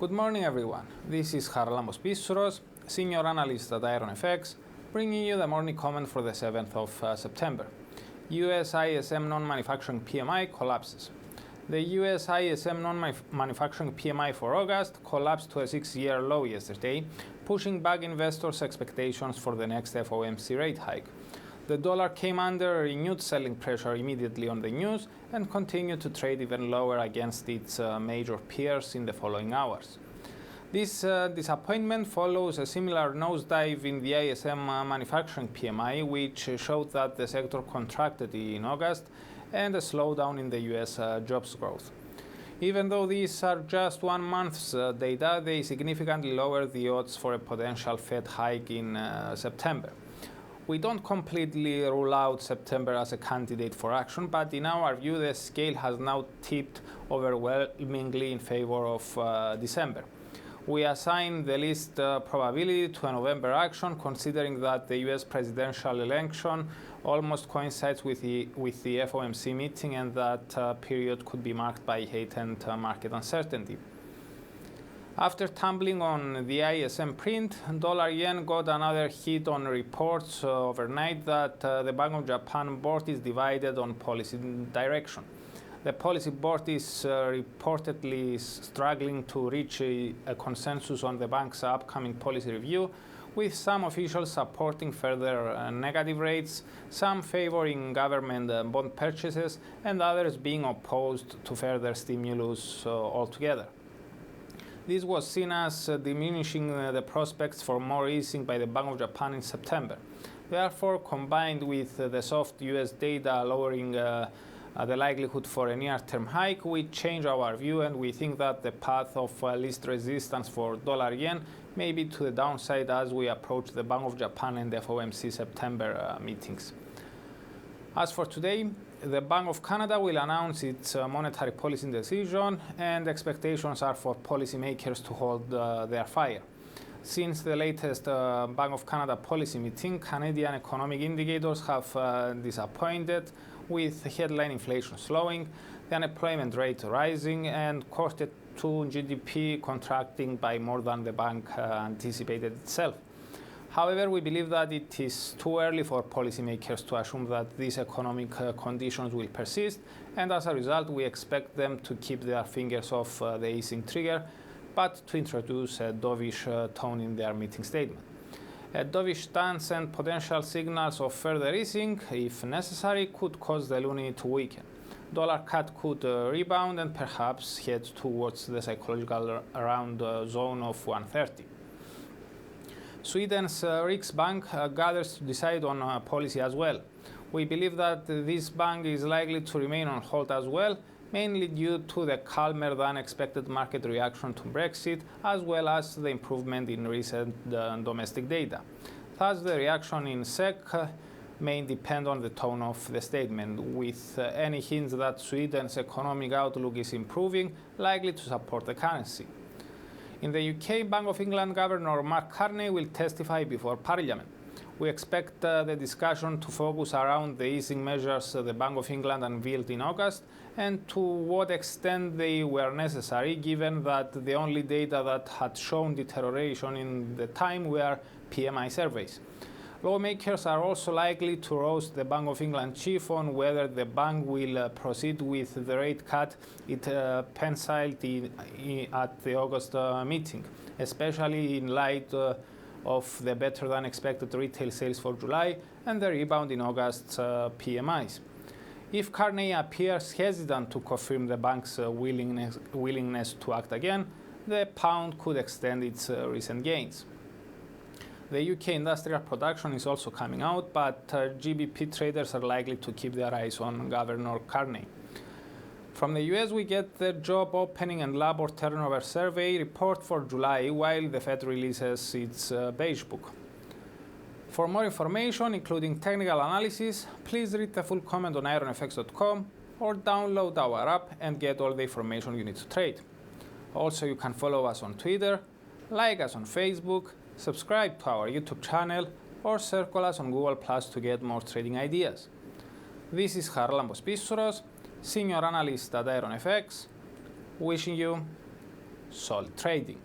Good morning, everyone. This is Charalambos Pissouros, Senior Analyst at IronFX, bringing you the morning comment for the 7th of September. US ISM non-manufacturing PMI collapses. The US ISM non-manufacturing PMI for August collapsed to a 6-year low yesterday, pushing back investors' expectations for the next FOMC rate hike. The dollar came under renewed selling pressure immediately on the news and continued to trade even lower against its major peers in the following hours. This disappointment follows a similar nosedive in the ISM manufacturing PMI, which showed that the sector contracted in August, and a slowdown in the US jobs growth. Even though these are just 1 month's data, they significantly lower the odds for a potential Fed hike in September. We don't completely rule out September as a candidate for action, but in our view, the scale has now tipped overwhelmingly in favor of December. We assign the least probability to a November action, considering that the US presidential election almost coincides with the FOMC meeting, and that period could be marked by heightened market uncertainty. After tumbling on the ISM print, dollar-yen got another hit on reports overnight that the Bank of Japan board is divided on policy direction. The policy board is reportedly struggling to reach a consensus on the bank's upcoming policy review, with some officials supporting further negative rates, some favoring government bond purchases, and others being opposed to further stimulus altogether. This was seen as diminishing the prospects for more easing by the Bank of Japan in September. Therefore, combined with the soft US data lowering the likelihood for a near-term hike, we change our view, and we think that the path of least resistance for dollar-yen may be to the downside as we approach the Bank of Japan and the FOMC September meetings. As for today, the Bank of Canada will announce its monetary policy decision, and expectations are for policymakers to hold their fire. Since the latest Bank of Canada policy meeting, Canadian economic indicators have disappointed, with headline inflation slowing, the unemployment rate rising, and quarter 2 GDP contracting by more than the bank anticipated itself. However, we believe that it is too early for policymakers to assume that these economic conditions will persist, and as a result, we expect them to keep their fingers off the easing trigger, but to introduce a dovish tone in their meeting statement. A dovish stance and potential signals of further easing, if necessary, could cause the loonie to weaken. Dollar CAD could rebound and perhaps head towards the psychological round zone of 130. Sweden's Riksbank gathers to decide on policy as well. We believe that this bank is likely to remain on hold as well, mainly due to the calmer than expected market reaction to Brexit, as well as the improvement in recent domestic data. Thus, the reaction in SEK may depend on the tone of the statement, with any hints that Sweden's economic outlook is improving likely to support the currency. In the UK, Bank of England Governor Mark Carney will testify before Parliament. We expect the discussion to focus around the easing measures the Bank of England unveiled in August, and to what extent they were necessary, given that the only data that had shown deterioration in the time were PMI surveys. Lawmakers are also likely to roast the Bank of England chief on whether the bank will proceed with the rate cut it penciled at the August meeting, especially in light of the better than expected retail sales for July and the rebound in August's PMIs. If Carney appears hesitant to confirm the bank's willingness to act again, the pound could extend its recent gains. The UK industrial production is also coming out, but GBP traders are likely to keep their eyes on Governor Carney. From the US, we get the job opening and labor turnover survey report for July, while the Fed releases its beige book. For more information, including technical analysis, please read the full comment on IronFX.com or download our app and get all the information you need to trade. Also, you can follow us on Twitter, like us on Facebook, subscribe to our YouTube channel, or circle us on Google Plus to get more trading ideas. This is Charalambos Pissouros, Senior Analyst at IronFX, wishing you solid trading.